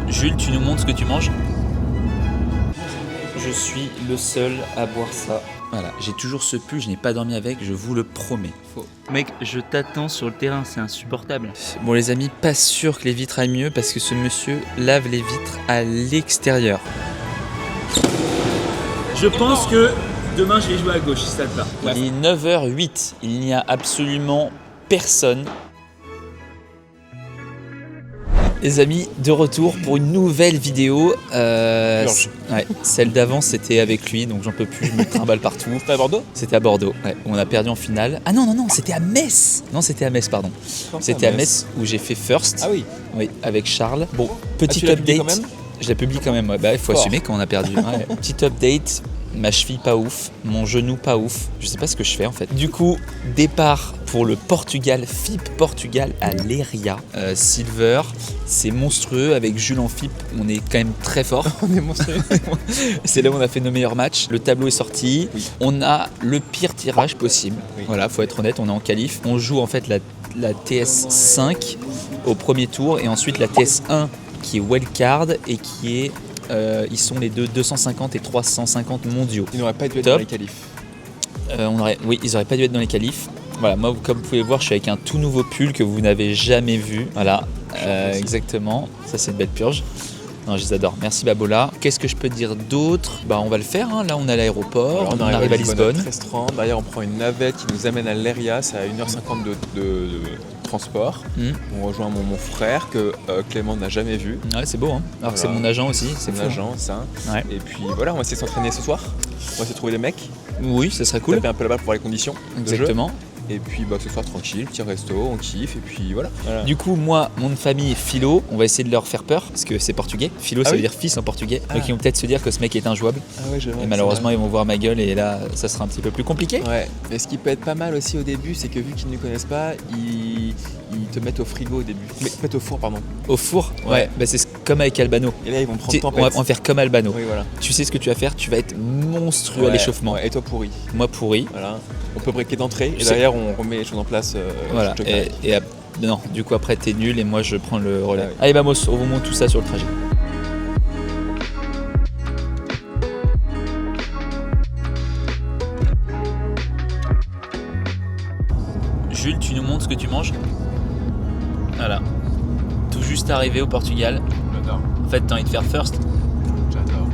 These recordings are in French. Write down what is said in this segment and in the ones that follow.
Jules, tu nous montres ce que tu manges? Je suis le seul à boire ça. Voilà, j'ai toujours ce pull, je n'ai pas dormi avec, je vous le promets. Mec, je t'attends sur le terrain, c'est insupportable. Bon les amis, pas sûr que les vitres aillent mieux parce que ce monsieur lave les vitres à l'extérieur. Je pense que demain je vais jouer à gauche, si ça te va. Il est 9h08, il n'y a absolument personne. Les amis, de retour pour une nouvelle vidéo. Ouais, celle d'avant c'était avec lui, donc j'en peux plus, je me trimballe partout. C'était à Bordeaux? C'était à Bordeaux, ouais. On a perdu en finale. Ah non, c'était à Metz. Non, c'était à Metz, pardon. C'était à Metz où j'ai fait first. Ah oui. Oui, avec Charles. Bon, petit tu l'as publié update. quand même? Je la publie quand même, ouais. Bah, il faut Fort. assumer quand on a perdu. Ouais. Petit update. Ma cheville pas ouf, mon genou pas ouf, je sais pas ce que je fais en fait. Du coup, départ pour le Portugal, FIP Portugal à Leiria. Silver, c'est monstrueux, avec Jules en FIP, on est quand même très fort. On est monstrueux. C'est là où on a fait nos meilleurs matchs, le tableau est sorti, Oui. On a le pire tirage possible. Oui. Voilà, faut être honnête, on est en qualif. On joue en fait la TS5 au premier tour et ensuite la TS1 qui est wildcard et qui est... ils sont les deux 250 et 350 mondiaux. Ils n'auraient pas dû être Top. dans les qualifs. Oui, ils n'auraient pas dû être dans les qualifs. Voilà, moi, comme vous pouvez voir, je suis avec un tout nouveau pull que vous n'avez jamais vu. Voilà, exactement. Ça, c'est une belle purge. Non, je les adore. Merci Babola. Qu'est-ce que je peux dire d'autre? Bah, on va le faire. Hein. Là, on est à l'aéroport. Alors, on arrive à Lisbonne. 13h30. Derrière, on prend une navette qui nous amène à Leiria. C'est à 1h50 de transport. On rejoint mon frère que Clément n'a jamais vu. Ouais, c'est beau. Hein. Alors que c'est Voilà. mon agent aussi. C'est mon fou. agent, ça. Ouais. Et puis voilà, on va essayer de s'entraîner ce soir. On va essayer de trouver des mecs. Oui, ça serait cool. Taper un peu là-bas pour voir les conditions. de jeu. Exactement. Et puis bah, ce soir, tranquille, petit resto, on kiffe. Et puis voilà. Du coup, moi, mon nom de famille est Philo. On va essayer de leur faire peur parce que c'est portugais. Philo, ça veut dire fils en portugais. Donc ils vont peut-être se dire que ce mec est injouable. Ah ouais, je vois, Et malheureusement, ils vont voir ma gueule et là, ça sera un petit peu plus compliqué. Ouais, mais ce qui peut être pas mal aussi au début, c'est que vu qu'ils ne nous connaissent pas, ils te mettent au frigo au début. Mais en fait, au four, pardon. Au four. Ouais. Bah, c'est comme avec Albano. Et là, ils vont prendre Tu sais, tempête. on va faire comme Albano. Oui, voilà. Tu sais ce que tu vas faire? Tu vas être monstrueux à Ouais, l'échauffement. ouais, et toi pourri. Moi pourri. Voilà. On peut briquer d'entrée et sais- derrière, on remet les choses en place. Voilà. je te carré. Non, du coup après t'es nul et moi je prends le relais. Ah oui. Allez vamos, on vous montre tout ça sur le trajet. Jules, tu nous montres ce que tu manges? Voilà. Tout juste arrivé au Portugal. J'adore. En fait, t'as envie de faire first. J'adore.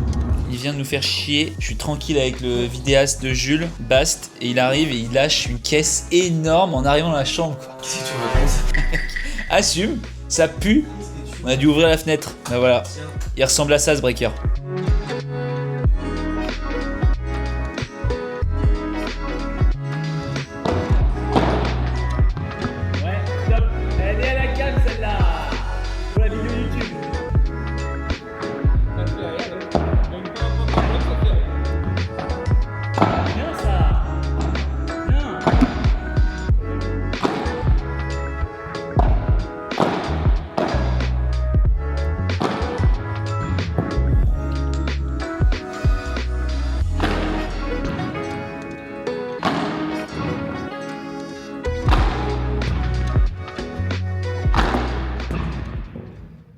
Il vient de nous faire chier. Je suis tranquille avec le vidéaste de Jules, Bast, et il arrive et il lâche une caisse énorme en arrivant dans la chambre. Qu'est-ce que tu racontes? Assume, ça pue. On a dû ouvrir la fenêtre. Ben voilà. Il ressemble à ça ce breaker. Ouais, stop. Elle est à la cam celle-là. Pour la vidéo YouTube. Bien ça. Bien.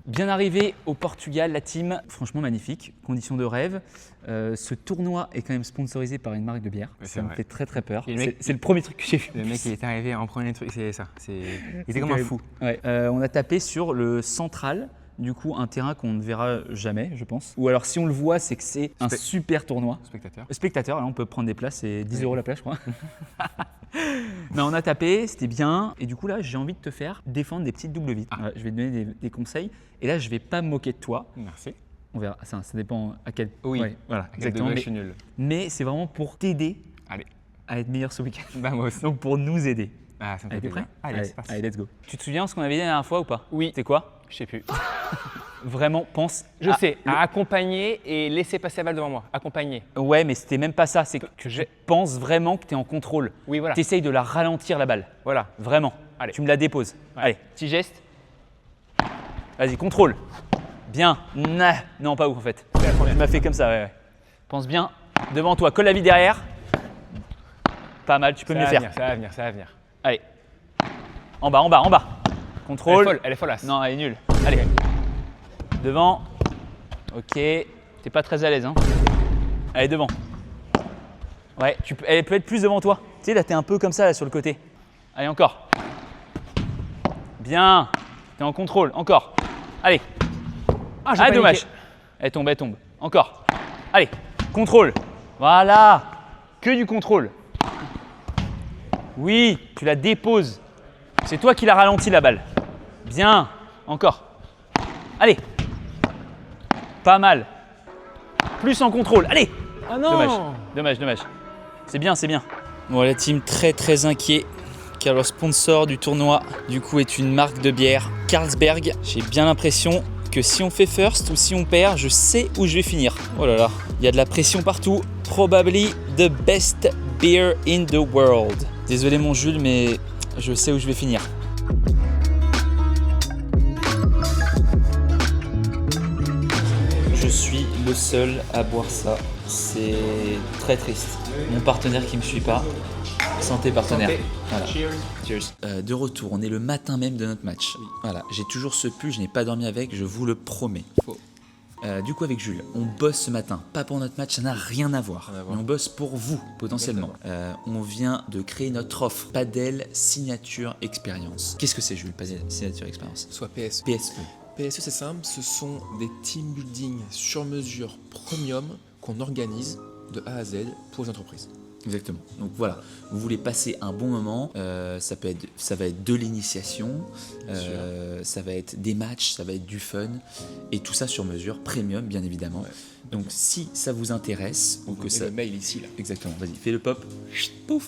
Bien arrivé au Portugal, la team, franchement magnifique, conditions de rêve. Ce tournoi est quand même sponsorisé par une marque de bière, Ouais, ça c'est me vrai. fait très très peur. Et le mec- C'est le premier truc que j'ai vu. Le mec il est arrivé en premier truc, c'est ça. Il C'est était comme un terrible. fou. Ouais. On a tapé sur le central, du coup un terrain qu'on ne verra jamais, je pense. Ou alors si on le voit, c'est que c'est un super tournoi. Spectateur. Spectateur, là on peut prendre des places, c'est 10 € la place, je crois. Mais on a tapé, c'était bien. Et du coup là, j'ai envie de te faire défendre des petites doubles vitres. Je vais te donner des conseils. Et là, je vais pas me moquer de toi. Merci. On verra, ça dépend à quel. Oui. Ouais, voilà, Exactement. exactement. Je suis nul. Mais c'est vraiment pour t'aider Allez. à être meilleur ce week-end. Bah moi aussi. Donc pour nous aider. Ah, ça me fait Allez, t'es plaisir. prêt? Allez, c'est parti. Allez, let's go. Tu te souviens ce qu'on avait dit la dernière fois ou pas? Oui. C'est quoi? Je sais plus. Vraiment, pense. Je à- sais, à accompagner et laisser passer la balle devant moi. Accompagner. Ouais, mais c'était même pas ça. C'est que je j'ai- pense vraiment que tu es en contrôle. Oui, voilà. Tu essayes de la ralentir la balle. Voilà. Vraiment. Allez. Tu me la déposes. Ouais. Allez, petit geste. Vas-y, contrôle. Bien. Non, pas ouf en fait. Tu m'as fait comme ça, ouais. Pense bien. Devant toi, colle la vie derrière. Pas mal, tu peux Ça mieux va faire. venir, ça va venir, ça va venir. Allez. En bas. Elle est Contrôle. folle, elle est folasse. Non, elle est nulle. Allez. Devant. Ok. T'es pas très à l'aise, hein. Allez, devant. Ouais, elle peut être plus devant toi. Tu sais, là, t'es un peu comme ça, là, sur le côté. Allez, encore. Bien. T'es en contrôle. Encore. Allez. Ah, dommage. Elle tombe. Encore. Allez. Contrôle. Voilà. Que du contrôle. Oui, tu la déposes. C'est toi qui la ralentis, la balle. Bien. Encore. Allez. Pas mal. Plus en contrôle. Allez. Ah non. Dommage. C'est bien. Bon, la team très inquiet car le sponsor du tournoi du coup est une marque de bière, Carlsberg. J'ai bien l'impression que si on fait first ou si on perd, je sais où je vais finir. Oh là là, il y a de la pression partout. Probably the best beer in the world. Désolé mon Jules, mais je sais où je vais finir. Je suis le seul à boire ça. C'est très triste. Mon partenaire qui me suit pas. Santé partenaire. Voilà. Cheers. De retour, on est le matin même de notre match. Voilà, j'ai toujours ce pull, je n'ai pas dormi avec, je vous le promets. Faux. Du coup avec Jules, on bosse ce matin, pas pour notre match, ça n'a rien à voir. Mais on bosse pour vous potentiellement. On vient de créer notre offre Padel Signature Experience. Qu'est-ce que c'est Jules, Padel Signature Experience? Soit PSE. PSE. PSE, c'est simple, ce sont des team building sur mesure premium qu'on organise de A à Z pour les entreprises. Exactement. Donc voilà, vous voulez passer un bon moment, ça va être de l'initiation, ça va être des matchs, ça va être du fun, et tout ça sur mesure, premium bien évidemment. Ouais. Donc si ça vous intéresse, ou que ça... le mail ici là. Exactement, vas-y, fais le pop, pouf,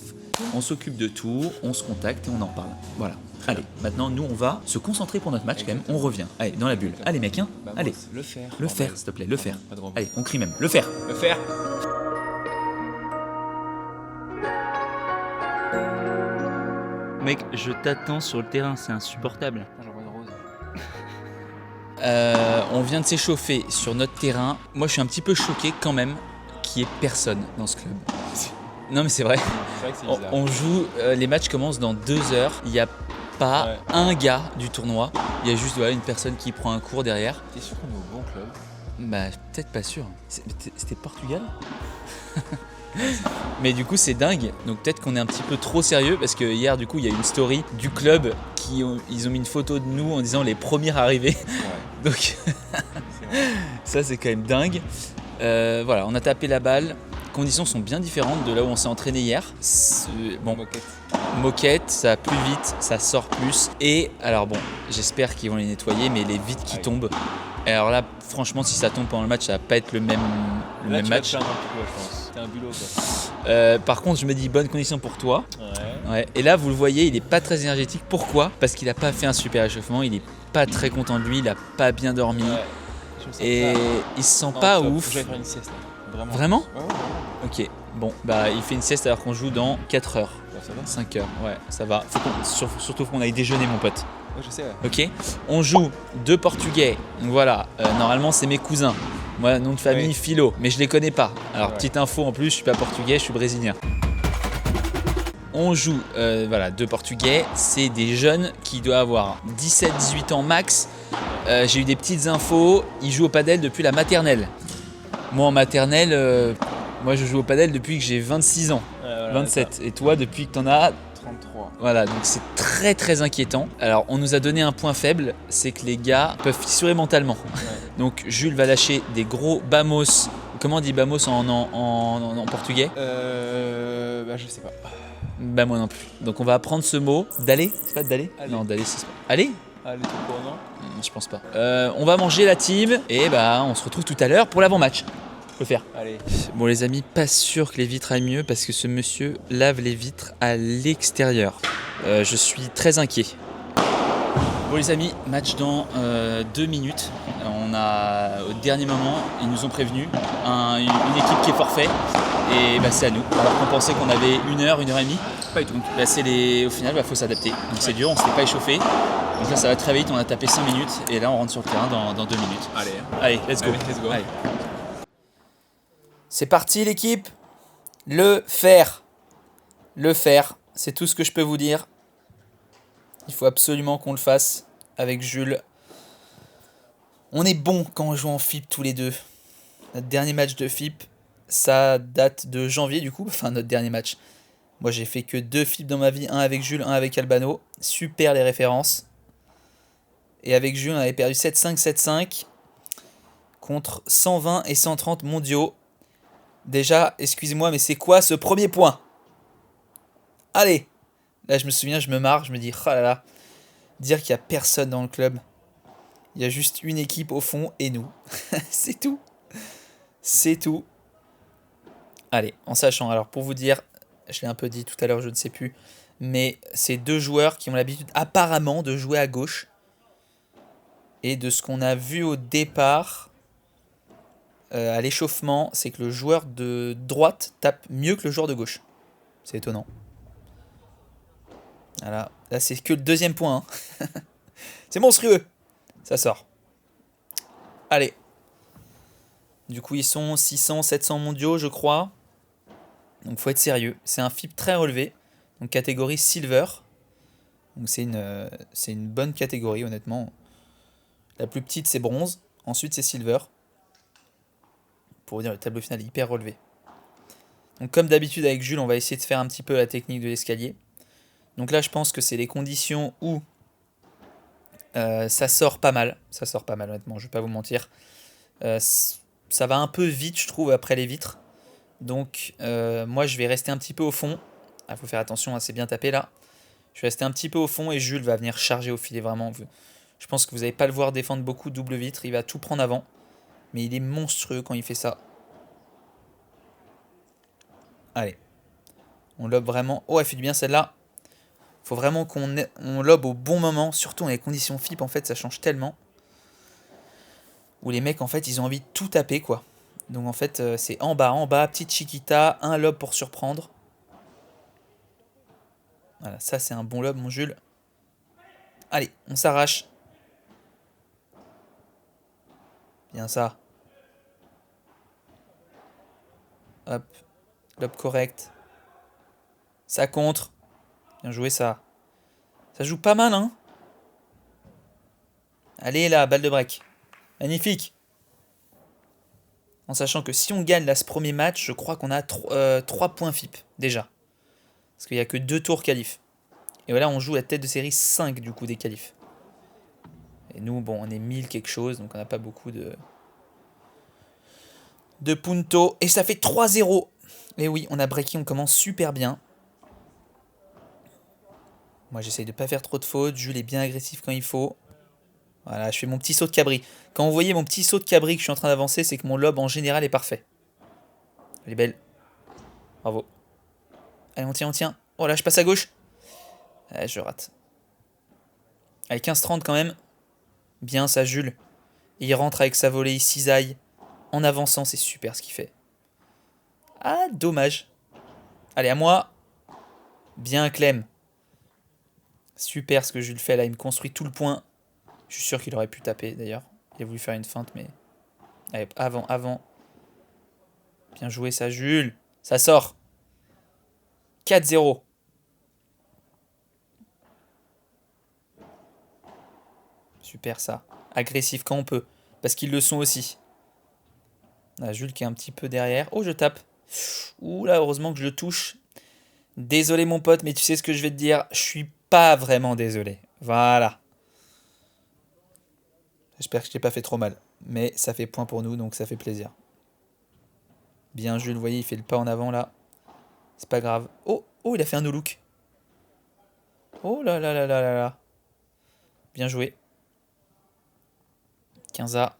on s'occupe de tout, on se contacte et on en parle. Voilà. Allez, maintenant nous on va se concentrer pour notre match quand même, on revient. Allez, dans la bulle. Allez mec, hein. Allez. Le faire. Le faire, s'il te plaît, le faire. Allez, on crie même, le faire. Le faire. Mec, je t'attends sur le terrain, c'est insupportable. J'en vois une rose. On vient de s'échauffer sur notre terrain. Moi, je suis un petit peu choqué quand même qu'il n'y ait personne dans ce club. Non, mais c'est vrai. C'est vrai que c'est bizarre. On joue, les matchs commencent dans 2 heures. Il n'y a pas un gars du tournoi. Il y a juste une personne qui prend un cours derrière. T'es sûr qu'on est au bon club? Bah, peut-être pas sûr. C'était Portugal? Mais du coup c'est dingue, donc peut-être qu'on est un petit peu trop sérieux parce que hier du coup il y a une story du club ils ont mis une photo de nous en disant les premiers arrivés. Ouais. Donc ça c'est quand même dingue. Voilà, on a tapé la balle, les conditions sont bien différentes de là où on s'est entraîné hier. Bon, moquette, ça va plus vite, ça sort plus et alors bon, j'espère qu'ils vont les nettoyer mais les vitres qui tombent. Et alors là franchement si ça tombe pendant le match ça va pas être le même match. Un petit peu, je pense. T'es un bulot quoi. Par contre je me dis bonne condition pour toi. Ouais. Et là vous le voyez il est pas très énergétique. Pourquoi? Parce qu'il a pas fait un super échauffement, il est pas très content de lui, il a pas bien dormi. Et il se sent pas ouf. Je vais faire une sieste. Vraiment? Ouais. Ok, bon bah il fait une sieste alors qu'on joue dans 4 heures. Ça va. 5 heures, ouais ça va. Surtout qu'on aille déjeuner mon pote. Ouais, je sais. Ouais. Ok, on joue 2 Portugais. Donc voilà, normalement c'est mes cousins. Moi, nom de famille, Philo, mais je les connais pas. Alors, petite info en plus, je suis pas portugais, je suis brésilien. On joue, 2 Portugais, c'est des jeunes qui doivent avoir 17-18 ans max. J'ai eu des petites infos, ils jouent au padel depuis la maternelle. Moi en maternelle, je joue au padel depuis que j'ai 26 ans, 27. Et toi, depuis que t'en as 33. Voilà, donc c'est très inquiétant. Alors on nous a donné un point faible, c'est que les gars peuvent fissurer mentalement. Ouais. Donc Jules va lâcher des gros bamos. Comment on dit bamos en portugais? Je sais pas. Bah moi non plus. Donc on va apprendre ce mot. D'aller? C'est pas d'aller? Non, d'aller c'est pas. Aller? Allez, tout pour non? Je pense pas. On va manger la team et on se retrouve tout à l'heure pour l'avant-match. Faut le faire. Allez. Bon les amis, pas sûr que les vitres aillent mieux parce que ce monsieur lave les vitres à l'extérieur. Je suis très inquiet. Bon les amis, match dans 2 minutes. On a au dernier moment, ils nous ont prévenu, une équipe qui est forfait et c'est à nous. Alors qu'on pensait qu'on avait 1 heure, 1 heure et demie. Pas du tout. Donc au final, faut s'adapter. Donc c'est dur, on s'était pas échauffé. Donc là ça va très vite, on a tapé 5 minutes et là on rentre sur le terrain dans 2 minutes. Allez, let's go. Allez. C'est parti l'équipe. Le faire, c'est tout ce que je peux vous dire. Il faut absolument qu'on le fasse avec Jules. On est bon quand on joue en FIP tous les deux. Notre dernier match de FIP, ça date de janvier du coup. Enfin, notre dernier match. Moi, j'ai fait que 2 FIP dans ma vie. Un avec Jules, un avec Albano. Super les références. Et avec Jules, on avait perdu 7-5, 7-5. Contre 120 et 130 mondiaux. Déjà, excusez-moi, mais c'est quoi ce premier point? Allez! Là, je me souviens, je me marre. Je me dis, oh là là. Dire qu'il n'y a personne dans le club. Il y a juste une équipe au fond et nous. C'est tout. C'est tout. Allez, en sachant, alors pour vous dire, je l'ai un peu dit tout à l'heure, je ne sais plus, mais c'est 2 joueurs qui ont l'habitude apparemment de jouer à gauche. Et de ce qu'on a vu au départ, à l'échauffement, c'est que le joueur de droite tape mieux que le joueur de gauche. C'est étonnant. Voilà, là c'est que le 2e point. Hein. C'est monstrueux. Ça sort. Allez. Du coup, ils sont 600, 700 mondiaux, je crois. Donc, faut être sérieux. C'est un FIP très relevé. Donc, catégorie Silver. Donc, c'est une bonne catégorie, honnêtement. La plus petite, c'est Bronze. Ensuite, c'est Silver. Pour vous dire, le tableau final est hyper relevé. Donc, comme d'habitude avec Jules, on va essayer de faire un petit peu la technique de l'escalier. Donc là, je pense que c'est les conditions où ça sort pas mal. Ça sort pas mal, honnêtement, je vais pas vous mentir. Ça va un peu vite, je trouve, après les vitres. Donc, moi, je vais rester un petit peu au fond. Il faut faire attention, hein, c'est bien tapé là. Je vais rester un petit peu au fond et Jules va venir charger au filet, vraiment. Je pense que vous n'allez pas le voir défendre beaucoup double vitre. Il va tout prendre avant. Mais il est monstrueux quand il fait ça. Allez. On lobe vraiment. Oh, elle fait du bien celle-là. Faut vraiment qu'on lobe au bon moment. Surtout dans les conditions FIP, en fait, ça change tellement. Où les mecs, en fait, ils ont envie de tout taper, quoi. Donc, en fait, c'est en bas, petite chiquita, un lob pour surprendre. Voilà, ça, c'est un bon lob, mon Jules. Allez, on s'arrache. Bien ça. Hop. Lob correct. Ça contre. Bien joué, ça. Ça joue pas mal, hein. Allez, là, balle de break. Magnifique. En sachant que si on gagne là ce premier match, je crois qu'on a 3 points FIP, déjà. Parce qu'il n'y a que 2 tours qualif. Et voilà, on joue la tête de série 5 du coup des qualifs. Et nous, bon, on est 1000 quelque chose, donc on n'a pas beaucoup de punto. Et ça fait 3-0. Et oui, on a breaké, on commence super bien. Moi, j'essaye de ne pas faire trop de fautes. Jules est bien agressif quand il faut. Voilà, je fais mon petit saut de cabri. Quand vous voyez mon petit saut de cabri que je suis en train d'avancer, c'est que mon lob en général est parfait. Elle est belle. Bravo. Allez, on tient, on tient. Oh là, je passe à gauche. Ah, je rate. Allez, 15-30 quand même. Bien ça, Jules. Et il rentre avec sa volée, il cisaille. En avançant, c'est super ce qu'il fait. Ah, dommage. Allez, à moi. Bien, Clem. Super ce que Jules fait là, il me construit tout le point. Je suis sûr qu'il aurait pu taper d'ailleurs. Il a voulu faire une feinte, mais... Allez, avant, avant. Bien joué ça, Jules. Ça sort. 4-0. Super ça. Agressif quand on peut. Parce qu'ils le sont aussi. Ah, Jules qui est un petit peu derrière. Oh, je tape. Ouh là, heureusement que je le touche. Désolé mon pote, mais tu sais ce que je vais te dire. Je suis pas vraiment désolé. Voilà. J'espère que je t'ai pas fait trop mal. Mais ça fait point pour nous, donc ça fait plaisir. Bien Jules, vous voyez, il fait le pas en avant là. C'est pas grave. Oh, oh, il a fait un no-look. Oh là là là là là là. Bien joué. 15A.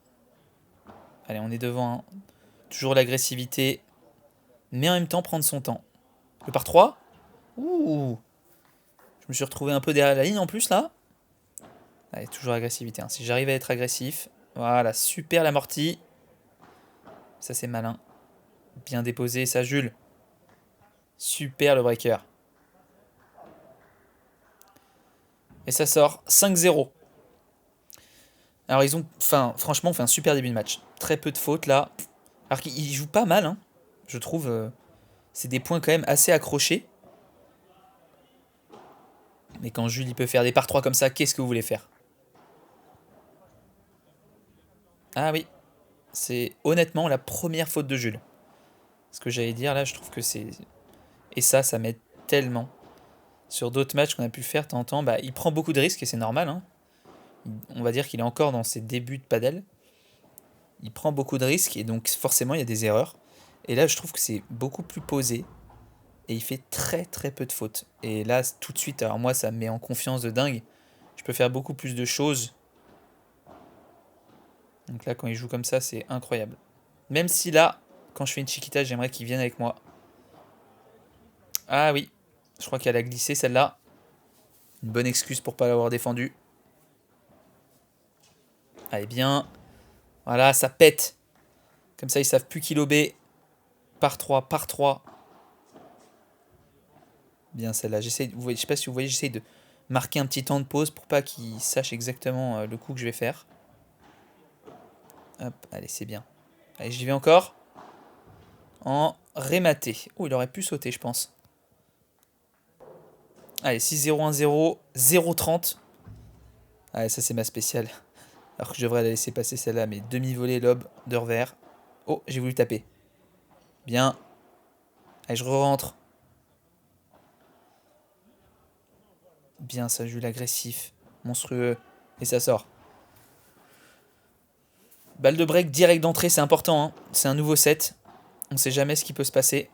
Allez, on est devant. Hein. Toujours l'agressivité. Mais en même temps, prendre son temps. Le par 3. Ouh. Je me suis retrouvé un peu derrière la ligne en plus là. Allez, toujours agressivité. Hein. Si j'arrive à être agressif. Voilà, super l'amorti. Ça, c'est malin. Bien déposé, ça, Jules. Super le breaker. Et ça sort 5-0. Alors, ils ont. Enfin, franchement, on fait un super début de match. Très peu de fautes là. Alors qu'ils jouent pas mal, hein. Je trouve. C'est des points quand même assez accrochés. Mais quand Jules il peut faire des par 3 comme ça, qu'est-ce que vous voulez faire? Ah oui. C'est honnêtement la première faute de Jules. Ce que j'allais dire là, je trouve que c'est... Et ça m'aide tellement. Sur d'autres matchs qu'on a pu faire de temps en temps, bah, il prend beaucoup de risques et c'est normal. Hein. On va dire qu'il est encore dans ses débuts de padel. Il prend beaucoup de risques et donc forcément il y a des erreurs. Et là je trouve que c'est beaucoup plus posé. Et il fait très très peu de fautes. Et là tout de suite, alors moi ça me met en confiance de dingue. Je peux faire beaucoup plus de choses. Donc là quand il joue comme ça c'est incroyable. Même si là, quand je fais une chiquita, j'aimerais qu'il vienne avec moi. Ah oui, je crois qu'elle a glissé celle-là. Une bonne excuse pour pas l'avoir défendue. Allez bien. Voilà, ça pète. Comme ça, ils savent plus qui lober. Par 3, par 3. Bien celle-là. Je sais pas si vous voyez, j'essaie de marquer un petit temps de pause pour pas qu'ils sachent exactement le coup que je vais faire. Hop, allez, c'est bien. Allez, j'y vais encore. En rématé. Oh, il aurait pu sauter, je pense. Allez, 6-0-1-0. 0-30. Allez, ça c'est ma spéciale. Alors que je devrais la laisser passer celle-là. Mais demi-volée, lob, de revers. Oh, j'ai voulu taper. Bien. Allez, je re-rentre. Bien, ça joue l'agressif. Monstrueux. Et ça sort. Balle de break direct d'entrée, c'est important. Hein. C'est un nouveau set. On sait jamais ce qui peut se passer.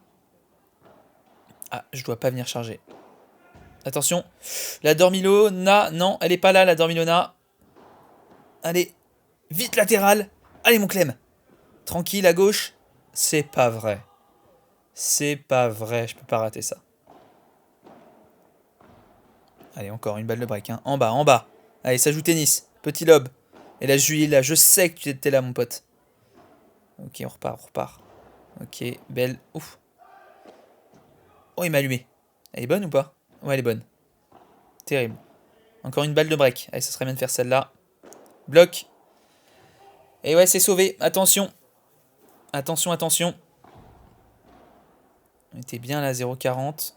Ah, je dois pas venir charger. Attention. La Dormilona. Non, elle est pas là, la Dormilona. Allez. Vite latéral. Allez, mon Clem. Tranquille, à gauche. C'est pas vrai. C'est pas vrai. Je peux pas rater ça. Allez, encore une balle de break. Hein. En bas, en bas. Allez, ça joue tennis. Petit lob. Et là, Julie, là, je sais que tu étais là, mon pote. Ok, on repart, on repart. Ok, belle. Ouf. Oh, il m'a allumé. Elle est bonne ou pas? Ouais, elle est bonne. Terrible. Encore une balle de break. Allez, ça serait bien de faire celle-là. Bloc. Et ouais, c'est sauvé. Attention. Attention, attention. On était bien là, 0,40.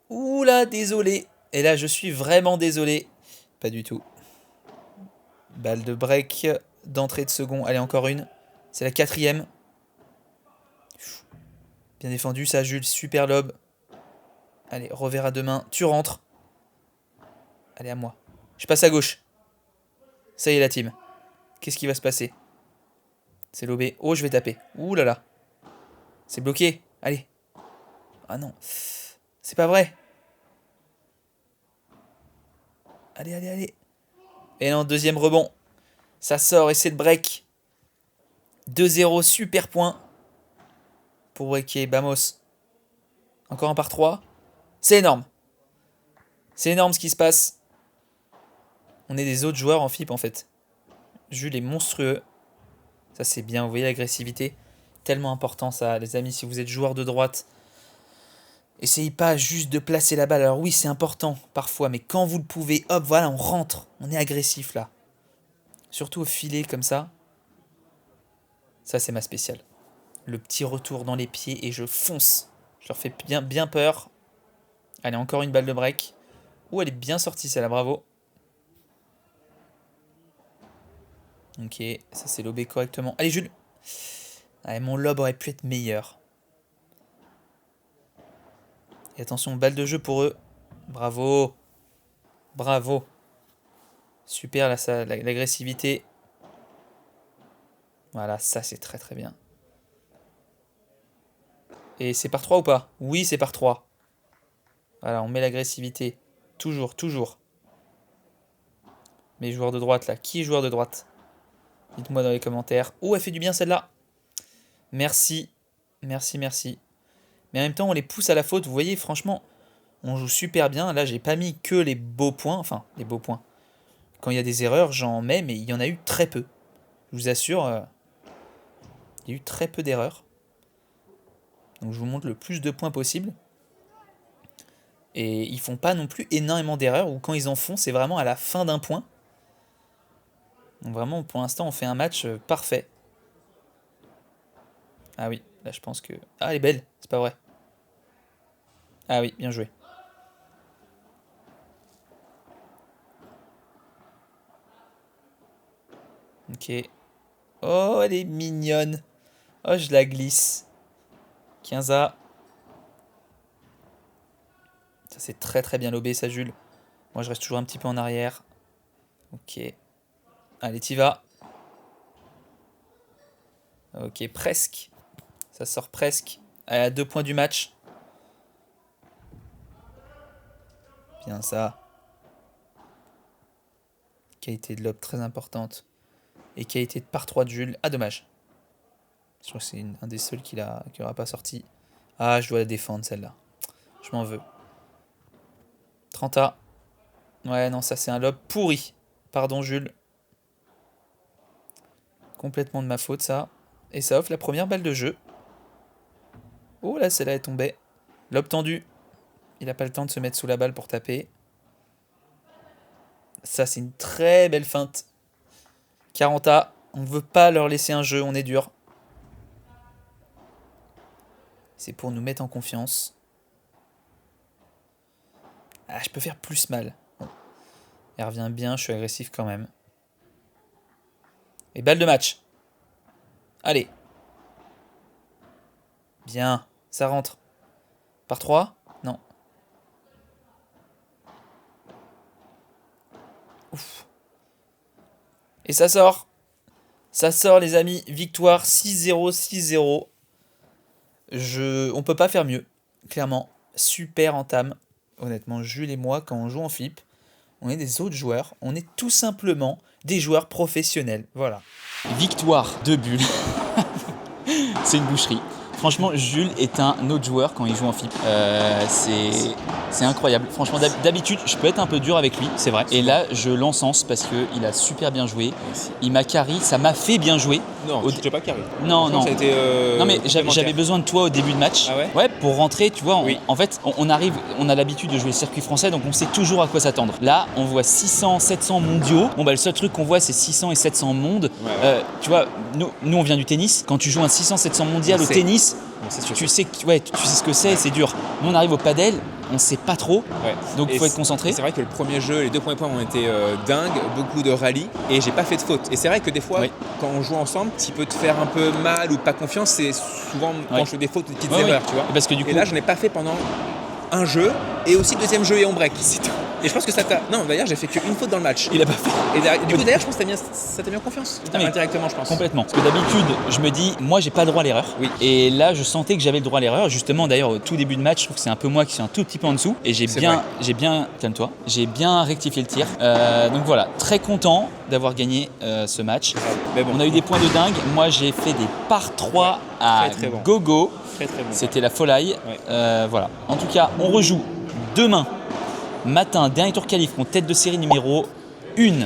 Ouh là, désolé. Et là, je suis vraiment désolé. Pas du tout. Balle de break. D'entrée de second. Allez, encore une. C'est la 4e. Bien défendu, ça, Jules. Super lob. Allez, revers à deux mains. Tu rentres. Allez, à moi. Je passe à gauche. Ça y est, la team. Qu'est-ce qui va se passer? C'est lobé. Oh, je vais taper. Ouh là là. C'est bloqué. Allez. Ah non. C'est pas vrai. Allez, allez, allez. Et non, deuxième rebond. Ça sort et c'est le break. 2-0, super point. Pour breaker, Bamos. Encore un par 3. C'est énorme. C'est énorme ce qui se passe. On est des autres joueurs en FIP en fait. Jules est monstrueux. Ça c'est bien, vous voyez l'agressivité. Tellement important ça, les amis, si vous êtes joueur de droite. Essayez pas juste de placer la balle. Alors oui, c'est important parfois, mais quand vous le pouvez, hop, voilà, on rentre. On est agressif là. Surtout au filet comme ça. Ça c'est ma spéciale. Le petit retour dans les pieds et je fonce. Je leur fais bien, bien peur. Allez, encore une balle de break. Ouh, elle est bien sortie celle-là, bravo. Ok, ça c'est lobé correctement. Allez, Jules. Allez, mon lob aurait pu être meilleur. Et attention, balle de jeu pour eux. Bravo. Bravo. Super, là, ça, l'agressivité. Voilà, ça c'est très très bien. Et c'est par 3 ou pas? Oui, c'est par 3. Voilà, on met l'agressivité. Toujours, toujours. Mes joueurs de droite là. Qui est joueur de droite? Dites-moi dans les commentaires. Oh, elle fait du bien celle-là. Merci. Merci, merci. Mais en même temps, on les pousse à la faute. Vous voyez, franchement, on joue super bien. Là, j'ai pas mis que les beaux points. Enfin, les beaux points. Quand il y a des erreurs, j'en mets, mais il y en a eu très peu. Je vous assure, il y a eu très peu d'erreurs. Donc je vous montre le plus de points possible. Et ils font pas non plus énormément d'erreurs. Ou quand ils en font, c'est vraiment à la fin d'un point. Donc vraiment, pour l'instant, on fait un match parfait. Ah oui, là je pense que... Ah, elle est belle, c'est pas vrai. Ah oui, bien joué. Ok. Oh, elle est mignonne. Oh, je la glisse. 15A. Ça, c'est très très bien lobé, ça, Jules. Moi, je reste toujours un petit peu en arrière. Ok. Allez, t'y vas. Ok, presque. Ça sort presque. Elle est à 2 points du match. Bien ça. Qualité de lob très importante. Et qualité de par 3 de Jules. Ah, dommage. Je crois que c'est un des seuls qui n'aura pas sorti. Ah, je dois la défendre celle-là. Je m'en veux. 30A. Ouais, non, ça c'est un lob pourri. Pardon, Jules. Complètement de ma faute, ça. Et ça offre la première balle de jeu. Oh là, celle-là est tombée. Lob tendu. Il n'a pas le temps de se mettre sous la balle pour taper. Ça, c'est une très belle feinte. 40A. On ne veut pas leur laisser un jeu, on est dur. C'est pour nous mettre en confiance. Ah, je peux faire plus mal. Bon. Elle revient bien, je suis agressif quand même. Et balle de match. Allez. Bien, ça rentre. Par 3 ? Non. Ouf. Et ça sort. Ça sort, les amis. Victoire 6-0, 6-0. On peut pas faire mieux. Clairement, super entame. Honnêtement, Jules et moi, quand on joue en FIP, on est des autres joueurs. On est tout simplement des joueurs professionnels. Voilà. Victoire de Bulle. C'est une boucherie. Franchement, Jules est un autre joueur quand il joue en FIP. C'est incroyable. Franchement, d'habitude, je peux être un peu dur avec lui, c'est vrai. Et là, je l'encense parce qu'il a super bien joué. Il m'a carry, ça m'a fait bien jouer. Non, tu t'es pas carré. Non, non. Ça a été, non, mais j'avais besoin de toi au début de match. Ah ouais ? Ouais, pour rentrer, tu vois. Oui. En fait, on a l'habitude de jouer le circuit français, donc on sait toujours à quoi s'attendre. Là, on voit 600, 700 mondiaux. Bon, bah, le seul truc qu'on voit, c'est 600 et 700 mondes. Ouais. Tu vois, nous, on vient du tennis. Quand tu joues un 600, 700 mondial au tennis, tu sais ce que c'est, c'est dur. Nous, on arrive au padel, on sait pas trop, donc il faut être concentré. C'est vrai que le premier jeu, les 2 premiers points ont été dingues, beaucoup de rallyes, et j'ai pas fait de faute. Et c'est vrai que des fois, quand on joue ensemble, ce qui peut te faire un peu mal ou pas confiance, c'est souvent quand je fais des fautes, des petites erreurs, tu vois. Parce que du coup, et là, j'en ai pas fait pendant un jeu, et aussi deuxième jeu et on break. Et je pense que ça t'a... Non, d'ailleurs, j'ai fait qu'une faute dans le match. Il a pas fait. Et du coup, d'ailleurs, je pense que ça t'a mis en confiance. Indirectement, je pense. Complètement. Parce que d'habitude, je me dis, moi, j'ai pas le droit à l'erreur. Oui. Et là, je sentais que j'avais le droit à l'erreur. Justement, d'ailleurs, au tout début de match, je trouve que c'est un peu moi qui suis un tout petit peu en dessous. Et calme-toi, j'ai bien rectifié le tir. Donc voilà, très content d'avoir gagné ce match. Mais bon. On a eu des points de dingue. Moi, j'ai fait des par 3 à très bon. gogo. Très très bon. C'était la folie. Voilà. En tout cas, on rejoue demain matin, dernier tour qualif contre tête de série numéro 1. Qui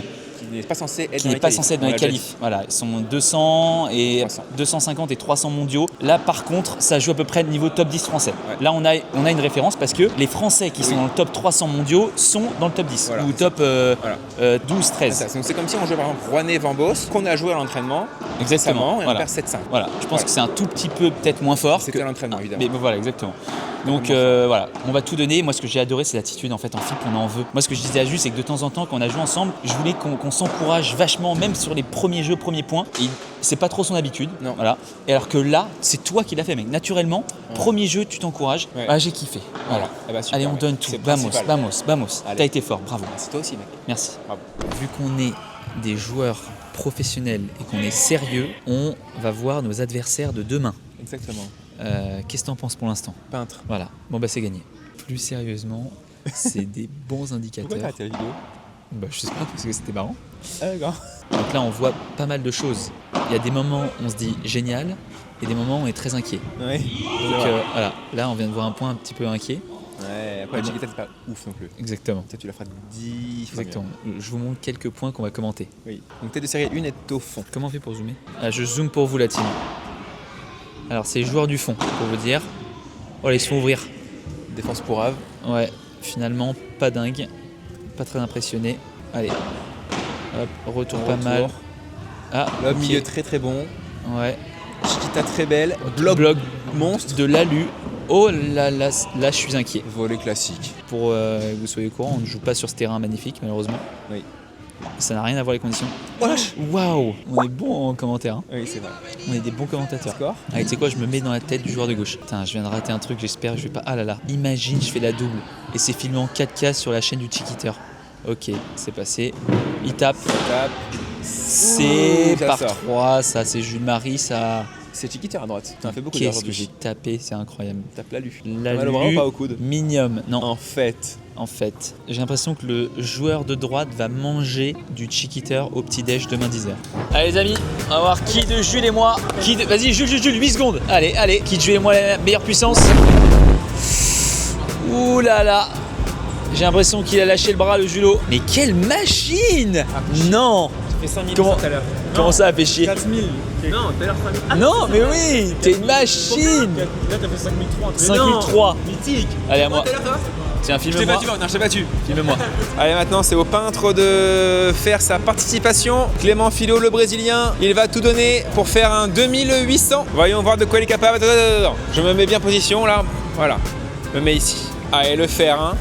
n'est pas censé être dans les qualifs. Voilà, ils sont 200 et 250 et 300 mondiaux. Là, par contre, ça joue à peu près le niveau top 10 français. Ouais. Là, on a une référence parce que les Français qui sont dans le top 300 mondiaux sont dans le top 10 ou top 12, 13. Donc c'est comme si on jouait par exemple Rouennais-Vambos, qu'on a joué à l'entraînement récemment et on perd 7-5. Voilà, je pense que c'est un tout petit peu peut-être moins fort. C'était l'entraînement, évidemment. Mais voilà, exactement. Donc voilà, on va tout donner. Moi, ce que j'ai adoré, c'est l'attitude. En fait, en FIP, on en veut. Moi, ce que je disais à Jules, c'est que de temps en temps, quand on a joué ensemble, je voulais qu'on s'encourage vachement, même sur les premiers jeux, premiers points. Et c'est pas trop son habitude. Non. Voilà. Et alors que là, c'est toi qui l'as fait, mec. Naturellement, premier jeu, tu t'encourages. Ouais. Ah, j'ai kiffé. Voilà. Bah, super, allez, on donne tout. Vamos. T'as été fort, bravo. C'est toi aussi, mec. Merci. Bravo. Vu qu'on est des joueurs professionnels et qu'on est sérieux, on va voir nos adversaires de demain. Exactement. Qu'est-ce que t'en penses pour l'instant ? Peintre. Voilà, bon bah c'est gagné. Plus sérieusement, c'est des bons indicateurs. Pourquoi t'as arrêté la vidéo ? Bah je sais pas, parce que c'était marrant. Ah d'accord. Donc là on voit pas mal de choses. Il y a des moments où on se dit génial et des moments où on est très inquiet. Ouais. Donc voilà, là on vient de voir un point un petit peu inquiet. Ouais, après la Chiquita c'est pas ouf non plus. Exactement. Peut-être tu la feras 10 fois. Exactement. Je vous montre quelques points qu'on va commenter. Oui. Donc tête de série 1 est au fond. Comment on fait pour zoomer ? Je zoome pour vous la team. Alors c'est joueurs du fond, pour vous dire. Oh là, ils se font ouvrir. Défense pour Ave. Ouais, finalement, pas dingue. Pas très impressionné. Allez. Hop, retour pas mal. Ah, le milieu très très bon. Ouais. Chiquita très belle. Bloc monstre. De l'alu. Oh là là, là je suis inquiet. Volley classique. Pour que vous soyez au courant, on ne joue pas sur ce terrain magnifique, malheureusement. Oui. Ça n'a rien à voir les conditions. Waouh, on est bon en commentaire. Hein. Oui, c'est vrai. On est des bons commentateurs. Score. Allez, tu sais quoi, je me mets dans la tête du joueur de gauche. Putain, je viens de rater un truc, j'espère que je vais pas... Ah là là, imagine, je fais la double. Et c'est filmé en 4K sur la chaîne du Chiquiteur. Ok, c'est passé. Il tape. Tape. C'est ça par sort. 3, ça c'est Jules Marie, ça... C'est Chiquiteur à droite. T'en as fait beaucoup d'erreurs Qu'est-ce que j'ai aujourd'hui. tapé, c'est incroyable. Tape la lu. La Mal au bras ou lu, pas au coude? Minium. Non, En fait. en fait, j'ai l'impression que le joueur de droite va manger du Chiquiteur au petit-déj demain 10h. Allez les amis, on va voir qui de Jules et moi. Vas-y Jules, 8 secondes. Allez, qui de Jules et moi la meilleure puissance. Ouh là là. J'ai l'impression qu'il a lâché le bras le Julot. Mais quelle machine. Non. J'ai fait 5000 Comment- tout à l'heure. Comment ça a fait chier? 4000. Non, tout à l'heure 5000. Non mais oui, t'es une machine. Là, t'as fait 5003. 5-8-3. Mythique. Allez à moi. Tout à l'heure, ça va? Tiens, Je t'ai filme-moi. battu, non, je t'ai battu. Filme-moi. Allez, maintenant, c'est au peintre de faire sa participation. Clément Philo, le Brésilien, il va tout donner pour faire un 2800. Voyons voir de quoi il est capable. Attends. Je me mets bien en position, là. Voilà. Je me mets ici. Allez, le faire, hein.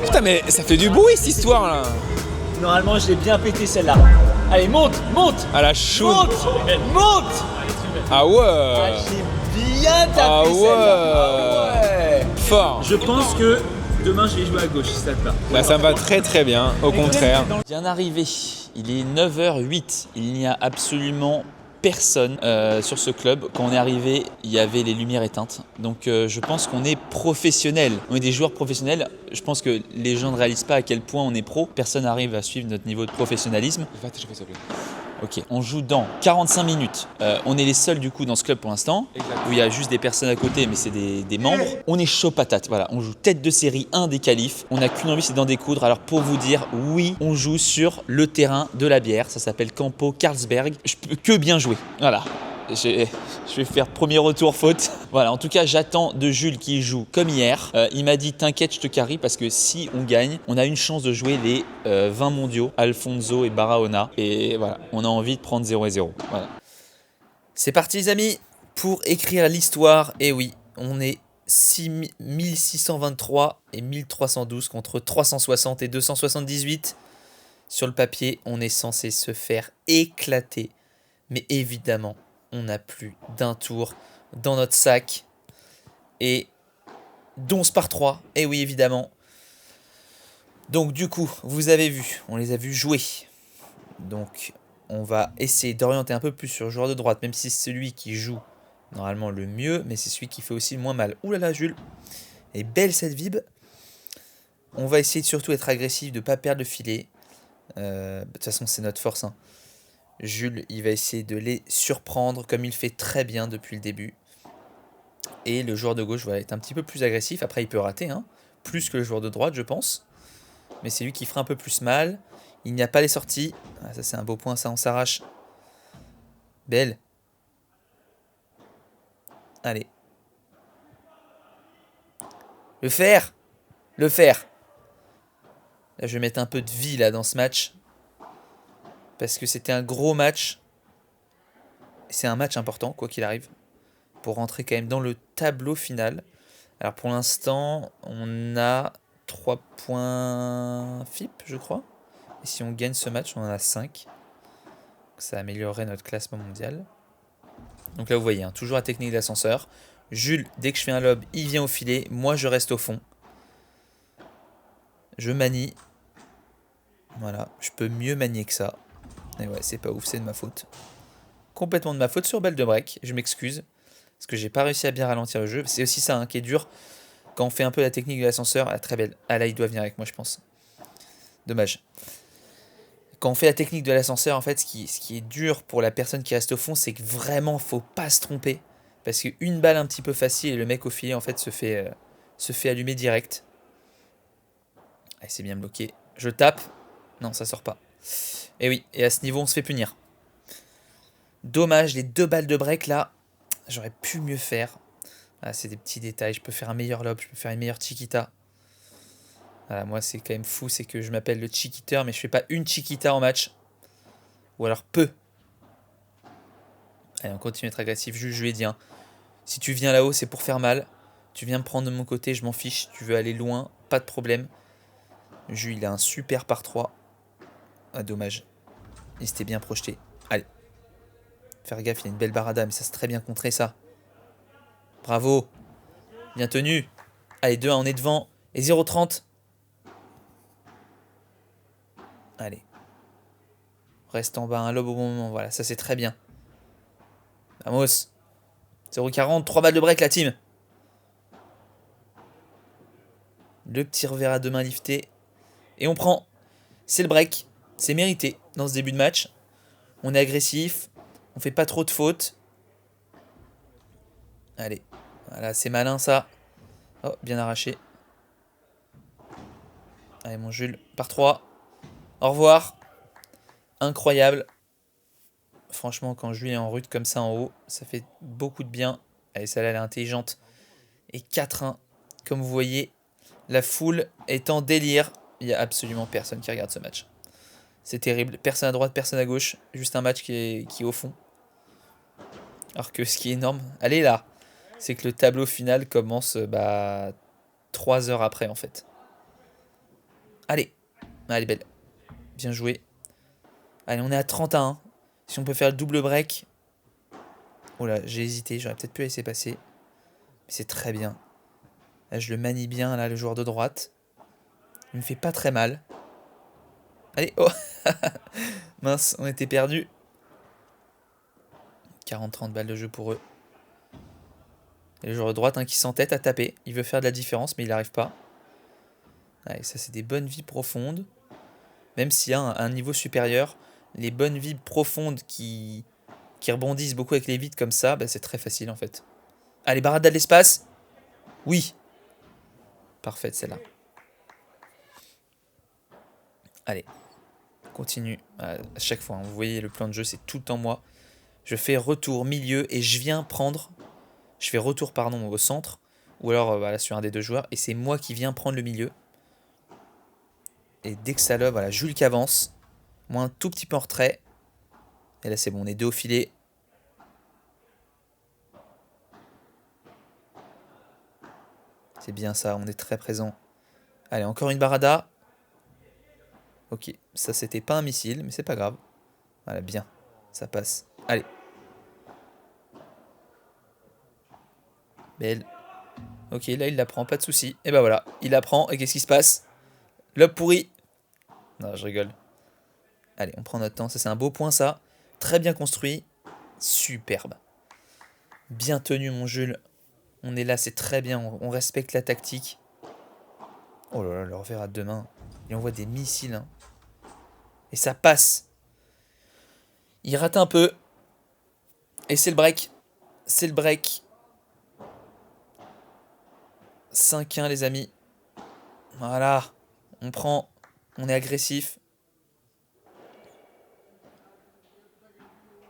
Putain, mais ça fait du bruit, cette histoire, là. Normalement, je l'ai bien pété celle-là. Allez, monte. À la choune. Monte. Ah ouais. J'ai bien tapé Ah ouais. celle-là. Ah ouais. Fort. Je pense que demain, je vais jouer à gauche, si ça te va. Bah, ça me va très très bien, au contraire. Bien arrivé, il est 9h08. Il n'y a absolument personne sur ce club. Quand on est arrivé, il y avait les lumières éteintes. Donc je pense qu'on est professionnels. On est des joueurs professionnels. Je pense que les gens ne réalisent pas à quel point on est pro. Personne n'arrive à suivre notre niveau de professionnalisme. Va t'échauffer, s'il te plaît. Ok, on joue dans 45 minutes. On est les seuls du coup dans ce club pour l'instant, Exact. où il y a juste des personnes à côté, mais c'est des membres. On est chaud patate, voilà. On joue tête de série 1 des qualifs. On n'a qu'une envie, c'est d'en découdre. Alors pour vous dire, oui, on joue sur le terrain de la bière. Ça s'appelle Campo Carlsberg. Je peux que bien jouer. Voilà. Je vais faire premier retour faute. Voilà, en tout cas, j'attends de Jules qui joue comme hier. Il m'a dit t'inquiète, je te carry parce que si on gagne, on a une chance de jouer les 20 mondiaux, Alfonso et Barahona. Et voilà, on a envie de prendre 0-0. Voilà. C'est parti les amis pour écrire l'histoire. Et oui, on est 1623 et 1312 contre 360 et 278. Sur le papier, on est censé se faire éclater. Mais évidemment, on n'a plus d'un tour dans notre sac. Et 11 par 3. Et oui, évidemment. Donc du coup, vous avez vu, on les a vus jouer. Donc on va essayer d'orienter un peu plus sur le joueur de droite, même si c'est celui qui joue normalement le mieux, mais c'est celui qui fait aussi le moins mal. Ouh là là, Jules. Et belle cette vib. On va essayer de surtout être agressif, de ne pas perdre le filet. De toute façon, c'est notre force, hein. Jules, il va essayer de les surprendre comme il fait très bien depuis le début. Et le joueur de gauche va être un petit peu plus agressif. Après, il peut rater, hein, plus que le joueur de droite, je pense. Mais c'est lui qui fera un peu plus mal. Il n'y a pas les sorties. Ah, ça, c'est un beau point, ça, on s'arrache. Belle. Allez. Le faire. Là, je vais mettre un peu de vie là, dans ce match. Parce que c'était un gros match. C'est un match important, quoi qu'il arrive. Pour rentrer quand même dans le tableau final. Alors pour l'instant, on a 3 points FIP, je crois. Et si on gagne ce match, on en a 5. Ça améliorerait notre classement mondial. Donc là, vous voyez, hein, toujours la technique d'ascenseur. Jules, dès que je fais un lob, il vient au filet. Moi, je reste au fond. Je manie. Voilà, je peux mieux manier que ça. Et ouais, c'est pas ouf, c'est de ma faute. Complètement de ma faute sur balle de break. Je m'excuse. Parce que j'ai pas réussi à bien ralentir le jeu. C'est aussi ça, hein, qui est dur. Quand on fait un peu la technique de l'ascenseur, elle est très belle. Ah là, il doit venir avec moi, je pense. Dommage. Quand on fait la technique de l'ascenseur, en fait, ce qui est dur pour la personne qui reste au fond, c'est que vraiment, faut pas se tromper. Parce qu'une balle un petit peu facile et le mec au filet, en fait, se fait allumer direct. Allez, c'est bien bloqué. Je tape. Non, ça sort pas. Et oui, et à ce niveau, on se fait punir. Dommage, les 2 balles de break, là, j'aurais pu mieux faire. Ah, c'est des petits détails. Je peux faire un meilleur lob, je peux faire une meilleure chiquita. Voilà, moi, c'est quand même fou, c'est que je m'appelle le chiquiteur, mais je fais pas une chiquita en match. Ou alors peu. Allez, on continue d'être agressif. Je lui ai dit, hein, si tu viens là-haut, c'est pour faire mal. Tu viens me prendre de mon côté, je m'en fiche. Tu veux aller loin, pas de problème. Jules, il a un super par 3. Ah, dommage. Il s'était bien projeté. Allez. Faire gaffe, il a une belle barada, mais ça c'est très bien contré ça. Bravo. Bien tenu. Allez, 2-1, on est devant. Et 0-30. Allez. Reste en bas, un lob au bon moment. Voilà, ça c'est très bien. Vamos. 0-40, 3 balles de break la team. Le petit revers à deux mains lifté. Et on prend. C'est le break. C'est mérité dans ce début de match. On est agressif. On fait pas trop de fautes. Allez. Voilà, c'est malin ça. Oh, bien arraché. Allez mon Jules, par 3. Au revoir. Incroyable. Franchement, quand Jules est en rut comme ça en haut, ça fait beaucoup de bien. Allez, celle-là, elle est intelligente. Et 4-1. Comme vous voyez, la foule est en délire. Il n'y a absolument personne qui regarde ce match. C'est terrible. Personne à droite, personne à gauche. Juste un match qui est au fond. Alors que ce qui est énorme, allez là, c'est que le tableau final commence 3 heures après en fait. Allez, allez belle. Bien joué. Allez, on est à 31. Si on peut faire le double break. Oh là, j'ai hésité, j'aurais peut-être pu laisser passer. Mais c'est très bien. Là, je le manie bien, là, le joueur de droite. Il me fait pas très mal. Allez, oh. Mince, on était perdu. 40-30 balles de jeu pour eux. Et le joueur de droite qui s'entête à taper. Il veut faire de la différence, mais il n'arrive pas. Allez, ça, c'est des bonnes vies profondes. Même s'il y a un niveau supérieur, les bonnes vies profondes qui rebondissent beaucoup avec les vides comme ça, c'est très facile en fait. Allez, barada de l'espace. Oui. Parfaite celle-là. Allez. Continue. À chaque fois, vous voyez le plan de jeu, c'est tout le temps moi. Je fais retour milieu et je viens prendre. Je fais retour au centre. Ou alors voilà, sur un des deux joueurs. Et c'est moi qui viens prendre le milieu. Et dès que ça lobe, voilà, Jules qui avance. Moi un tout petit peu en retrait. Et là c'est bon, on est deux au filet. C'est bien ça, on est très présent. Allez, encore une barada. Ok, ça c'était pas un missile, mais c'est pas grave. Voilà, bien, ça passe. Allez. Belle. Ok, là il la prend, pas de souci. Et ben voilà, il la prend. Et qu'est-ce qui se passe? Lob pourri. Non, je rigole. Allez, on prend notre temps. Ça, c'est un beau point, ça. Très bien construit. Superbe. Bien tenu, mon Jules. On est là, c'est très bien. On respecte la tactique. Oh là là, le revers à deux mains. Il envoie des missiles. Hein. Et ça passe. Il rate un peu. Et c'est le break. C'est le break. 5-1, les amis. Voilà. On prend. On est agressif.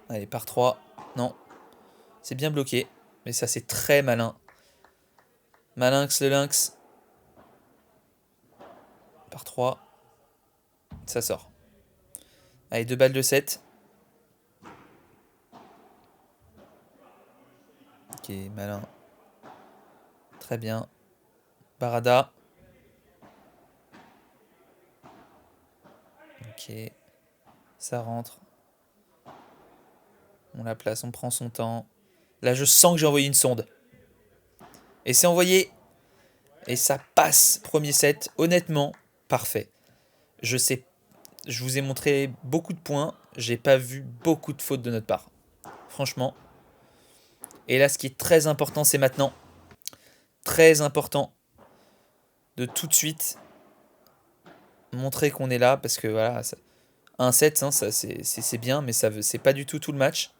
Allez, par 3. Non. C'est bien bloqué. Mais ça, c'est très malin. Malinx, le lynx. Par 3. Ça sort. Allez, 2 balles de 7. Ok, malin. Très bien. Barada. Ok. Ça rentre. On la place, on prend son temps. Là, je sens que j'ai envoyé une sonde. Et c'est envoyé. Et ça passe. Premier set. Honnêtement, parfait. Je sais. Je vous ai montré beaucoup de points. J'ai pas vu beaucoup de fautes de notre part. Franchement. Et là, ce qui est très important, c'est maintenant. Très important. De tout de suite montrer qu'on est là. Parce que voilà. Un set, hein, ça, c'est bien. Mais c'est pas du tout le match.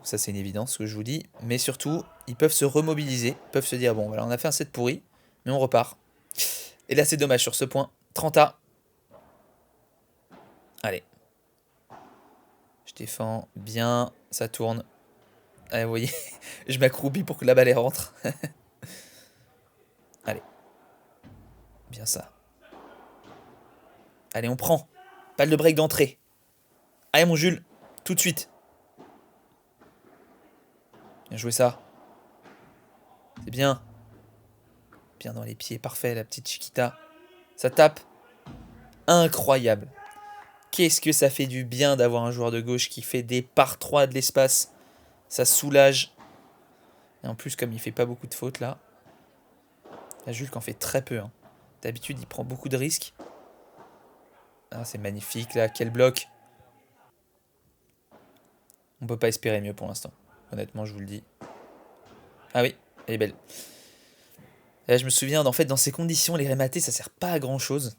Ça, c'est une évidence, ce que je vous dis. Mais surtout, ils peuvent se remobiliser. Ils peuvent se dire, bon, voilà, on a fait un set pourri. Mais on repart. Et là, c'est dommage sur ce point. 30A. Allez. Je défends bien. Ça tourne. Allez, vous voyez, je m'accroupis pour que la balle elle rentre. Allez. Bien ça. Allez, on prend. Balle de break d'entrée. Allez, mon Jules. Tout de suite. Bien joué ça. C'est bien. Bien dans les pieds. Parfait, la petite Chiquita. Ça tape. Incroyable. Qu'est-ce que ça fait du bien d'avoir un joueur de gauche qui fait des par 3 de l'espace. Ça soulage. Et en plus, comme il fait pas beaucoup de fautes là. Là, Jules en fait très peu. Hein. D'habitude, il prend beaucoup de risques. Ah, c'est magnifique là. Quel bloc. On peut pas espérer mieux pour l'instant. Honnêtement, je vous le dis. Ah oui, elle est belle. Là, je me souviens, en fait, dans ces conditions, les rématés, ça sert pas à grand chose.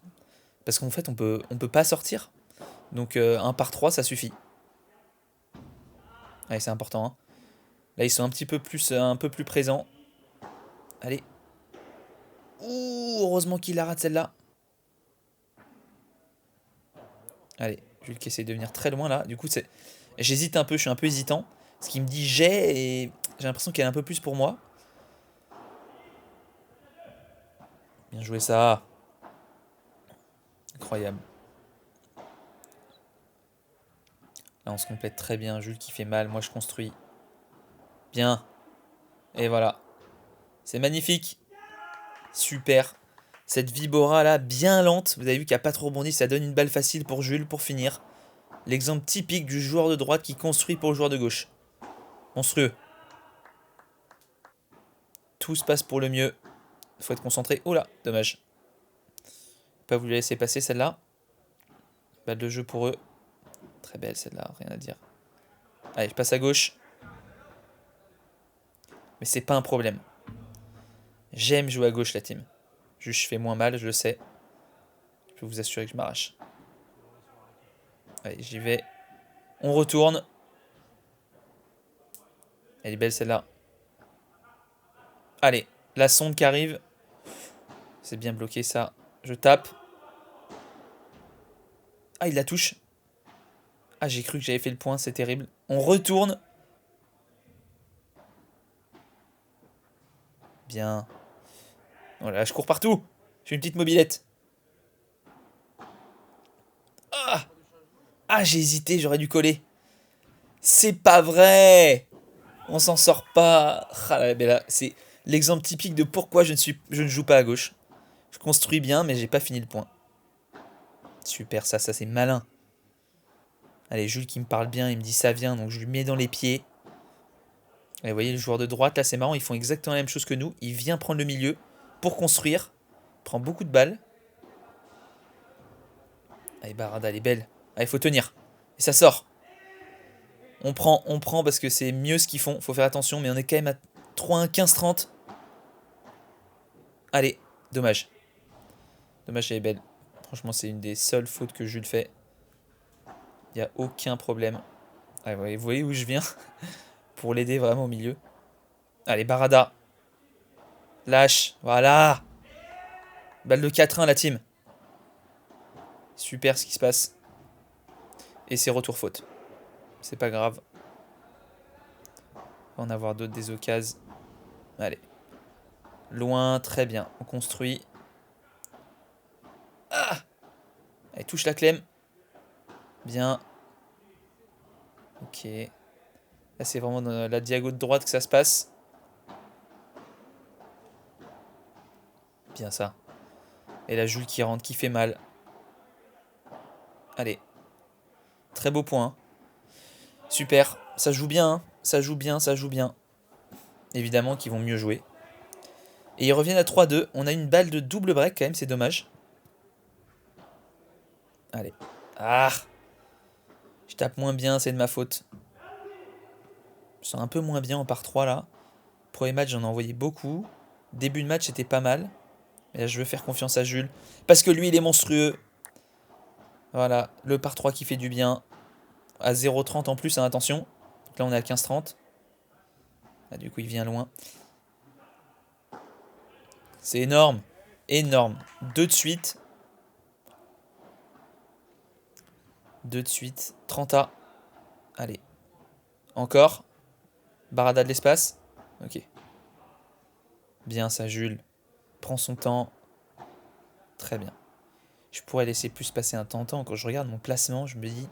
Parce qu'en fait, on peut pas sortir. Donc, 1 par 3, ça suffit. Allez, c'est important. Hein. Là, ils sont un peu plus présents. Allez. Ouh, heureusement qu'il la rate celle-là. Allez, Jules qui essaie de venir très loin là. Du coup, j'hésite un peu, je suis un peu hésitant. Ce qui me dit et j'ai l'impression qu'elle est un peu plus pour moi. Bien joué ça. Incroyable. Là, on se complète très bien. Jules qui fait mal. Moi, je construis. Bien. Et voilà. C'est magnifique. Super. Cette Vibora là, bien lente. Vous avez vu qu'il n'a pas trop rebondi. Ça donne une balle facile pour Jules pour finir. L'exemple typique du joueur de droite qui construit pour le joueur de gauche. Monstrueux. Tout se passe pour le mieux. Il faut être concentré. Oh là, dommage. Pas voulu la laisser passer celle-là. Balle de jeu pour eux. Très belle celle-là, rien à dire. Allez, je passe à gauche. Mais c'est pas un problème. J'aime jouer à gauche la team. Juste je fais moins mal, je le sais. Je peux vous assurer que je m'arrache. Allez, j'y vais. On retourne. Elle est belle celle-là. Allez, la sonde qui arrive. C'est bien bloqué ça. Je tape. Ah, il la touche. Ah, j'ai cru que j'avais fait le point, c'est terrible. On retourne. Bien. Voilà, je cours partout. J'ai une petite mobilette. Ah, ah, j'ai hésité, j'aurais dû coller. C'est pas vrai. On s'en sort pas. Ah, mais là, c'est l'exemple typique de pourquoi je ne joue pas à gauche. Je construis bien, mais j'ai pas fini le point. Super, ça c'est malin. Allez, Jules qui me parle bien, il me dit ça vient, donc je lui mets dans les pieds. Et vous voyez, le joueur de droite, là c'est marrant, ils font exactement la même chose que nous. Il vient prendre le milieu pour construire. Il prend beaucoup de balles. Allez, Barada, elle est belle. Allez, il faut tenir. Et ça sort. On prend parce que c'est mieux ce qu'ils font. Faut faire attention, mais on est quand même à 3-1, 15-30. Allez, dommage. Dommage, elle est belle. Franchement, c'est une des seules fautes que Jules fait. Il n'y a aucun problème. Allez, vous voyez où je viens pour l'aider vraiment au milieu. Allez, Barada. Lâche. Voilà. Balle de 4-1, la team. Super ce qui se passe. Et c'est retour faute. C'est pas grave. On va en avoir d'autres des occasions. Allez. Loin, très bien. On construit. Ah! Allez, touche la clem. Bien. Ok. Là, c'est vraiment dans la diago de droite que ça se passe. Bien ça. Et la Jules qui rentre, qui fait mal. Allez. Très beau point. Hein. Super. Ça joue bien. Hein. Ça joue bien, ça joue bien. Évidemment qu'ils vont mieux jouer. Et ils reviennent à 3-2. On a une balle de double break quand même, c'est dommage. Allez. Ah! Je tape moins bien, c'est de ma faute. Je sens un peu moins bien en par 3 là. Premier match, j'en ai envoyé beaucoup. Début de match, c'était pas mal. Mais là, je veux faire confiance à Jules. Parce que lui, il est monstrueux. Voilà, le par 3 qui fait du bien. À 0,30 en plus, hein, attention. Donc là, on est à 15,30. Ah, du coup, il vient loin. C'est énorme. Énorme. 2 de suite. 2 de suite. 30A. Allez. Encore. Barada de l'espace. Ok. Bien ça, Jules. Prends son temps. Très bien. Je pourrais laisser plus passer un temps. Quand je regarde mon placement, je me dis...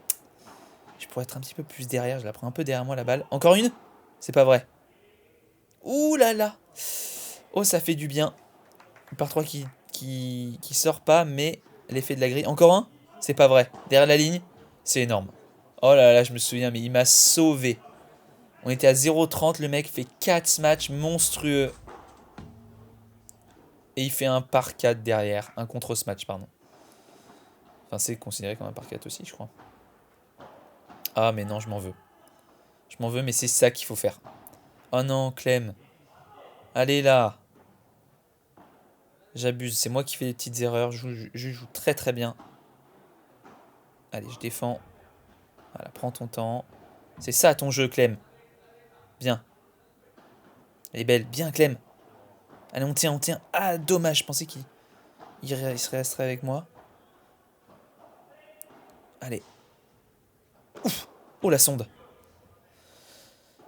Je pourrais être un petit peu plus derrière. Je la prends un peu derrière moi, la balle. Encore une? C'est pas vrai. Ouh là là. Oh, ça fait du bien. Par 3 qui sort pas, mais l'effet de la grille. Encore un? C'est pas vrai. Derrière la ligne, c'est énorme. Oh là là, je me souviens, mais il m'a sauvé. On était à 0,30, le mec fait 4 smash monstrueux. Et il fait un par 4 derrière. Un contre-smash, pardon. Enfin, c'est considéré comme un par 4 aussi, je crois. Ah, mais non, je m'en veux. Je m'en veux, mais c'est ça qu'il faut faire. Oh non, Clem. Allez là. J'abuse, c'est moi qui fais des petites erreurs. Je joue très très bien. Allez, je défends. Voilà, prends ton temps. C'est ça ton jeu, Clem. Bien. Elle est belle. Bien, Clem. Allez, on tient, on tient. Ah, dommage, je pensais qu'il se resterait avec moi. Allez. Ouf. Oh, la sonde.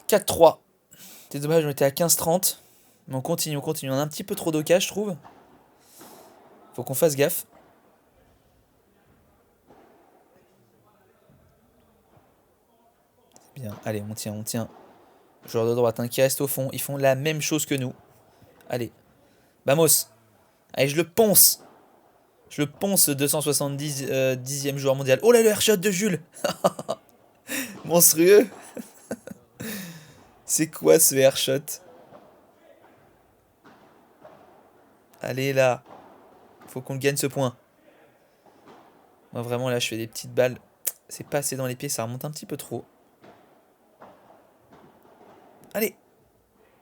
4-3. C'est dommage, on était à 15-30. Mais on continue, on continue. On a un petit peu trop d'occasion, je trouve. Faut qu'on fasse gaffe. Bien, allez, on tient, on tient. Joueur de droite, hein, qui reste au fond. Ils font la même chose que nous. Allez. Vamos. Allez, je le ponce. Je le ponce, 270 10e joueur mondial. Oh là, le airshot de Jules. Monstrueux. C'est quoi ce airshot? Allez là. Faut qu'on gagne ce point. Moi vraiment là je fais des petites balles. C'est pas assez dans les pieds, ça remonte un petit peu trop. Allez.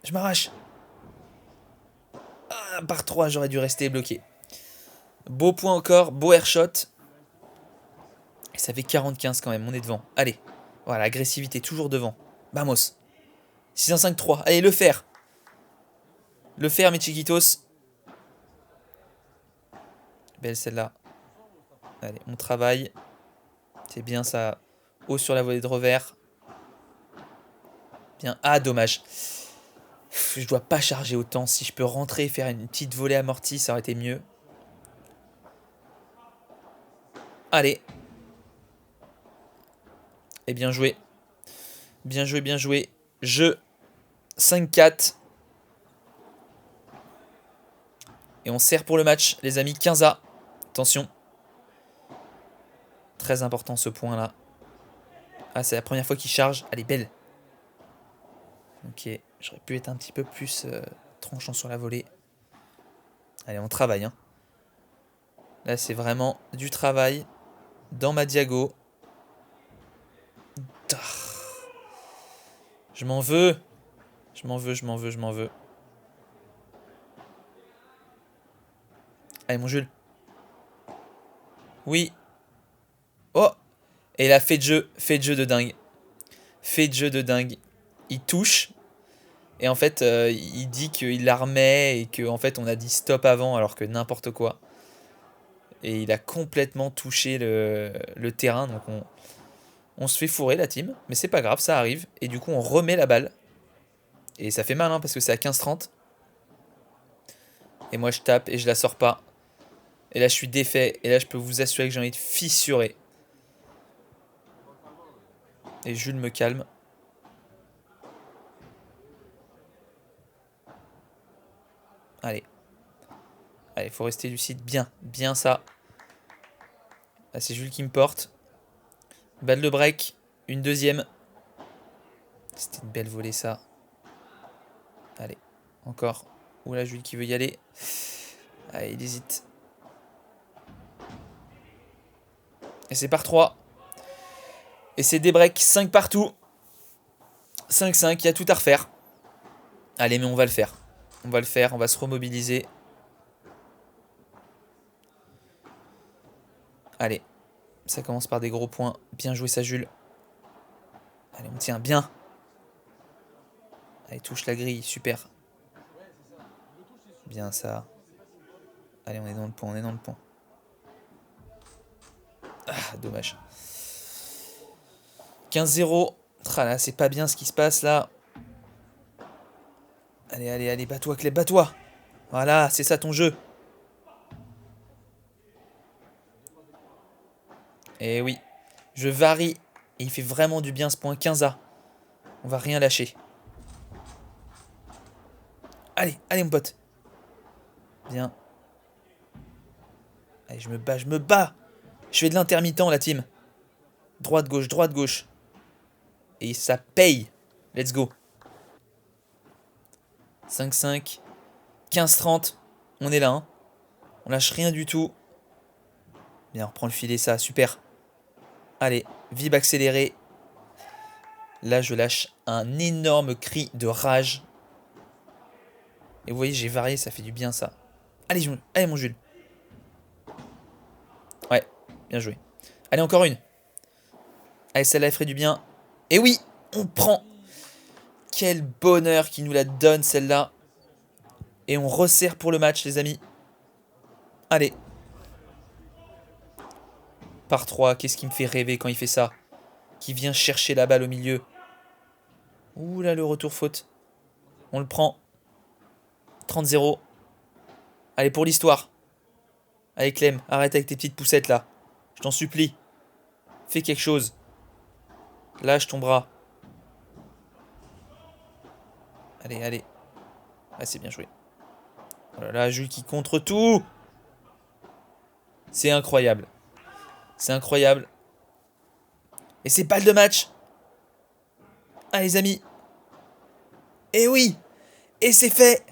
Je m'arrache. Ah, par 3, j'aurais dû rester bloqué. Beau point encore, beau airshot. Et ça fait 40-15 quand même, on est devant. Allez. Voilà, agressivité, toujours devant. Vamos. 6-5-3. Allez, le faire. Le faire, mes chiquitos. Belle celle-là. Allez, on travaille. C'est bien ça. Haut sur la volée de revers. Bien. Ah, dommage. Je dois pas charger autant. Si je peux rentrer et faire une petite volée amortie, ça aurait été mieux. Allez. Et bien joué. Bien joué, bien joué. Jeu 5-4. Et on sert pour le match, les amis. 15A. Attention. Très important ce point-là. Ah, c'est la première fois qu'il charge. Elle est belle. Ok. J'aurais pu être un petit peu plus tranchant sur la volée. Allez, on travaille. Hein. Là, c'est vraiment du travail. Dans ma diago. Je m'en veux. Je m'en veux, je m'en veux, je m'en veux. Allez, mon Jules. Oui. Oh. Et il a fait de jeu de dingue. Fait de jeu de dingue. Il touche. Et en fait, il dit qu'il la remet et qu'en fait, on a dit stop avant alors que n'importe quoi. Et il a complètement touché le terrain. Donc on se fait fourrer la team. Mais c'est pas grave, ça arrive. Et du coup, on remet la balle. Et ça fait mal hein, parce que c'est à 15-30. Et moi, je tape et je la sors pas. Et là, je suis défait. Et là, je peux vous assurer que j'ai envie de fissurer. Et Jules me calme. Allez. Allez, il faut rester lucide. Bien. Bien ça. Là, c'est Jules qui me porte. Balle de break. Une deuxième. C'était une belle volée, ça. Allez. Encore. Oula, Jules qui veut y aller. Allez, il hésite. Et c'est par 3. Et c'est des breaks. 5 partout. 5-5. Il y a tout à refaire. Allez, mais on va le faire. On va le faire. On va se remobiliser. Allez. Ça commence par des gros points. Bien joué, ça, Jules. Allez, on tient bien. Allez, touche la grille. Super. Bien, ça. Allez, on est dans le point. On est dans le point. Ah, dommage. 15-0. Ah là, c'est pas bien ce qui se passe là. Allez, allez, allez, bats-toi, Clem, bats-toi. Voilà, c'est ça ton jeu. Et oui, je varie. Et il fait vraiment du bien ce point 15A. On va rien lâcher. Allez, allez mon pote. Bien. Allez, je me bats, je me bats. Je fais de l'intermittent, la team. Droite, gauche, droite, gauche. Et ça paye. Let's go. 5-5. 15-30. On est là, hein. On lâche rien du tout. Bien, on reprend le filet, ça, super. Allez, vib accéléré. Là, je lâche un énorme cri de rage. Et vous voyez, j'ai varié, ça fait du bien, ça. Allez, allez mon Jules. Ouais, bien joué. Allez, encore une. Allez, celle-là, elle ferait du bien. Et oui, on prend. Quel bonheur qui nous la donne, celle-là. Et on resserre pour le match, les amis. Allez. Par 3, qu'est-ce qui me fait rêver quand il fait ça? Qui vient chercher la balle au milieu. Ouh là, le retour faute. On le prend. 30-0. Allez, pour l'histoire. Allez, Clem, arrête avec tes petites poussettes, là. Je t'en supplie. Fais quelque chose. Lâche ton bras. Allez, allez. Ah, c'est bien joué. Oh là là, Jules qui contre tout. C'est incroyable. C'est incroyable. Et c'est balle de match. Ah, les amis. Et oui. Et c'est fait.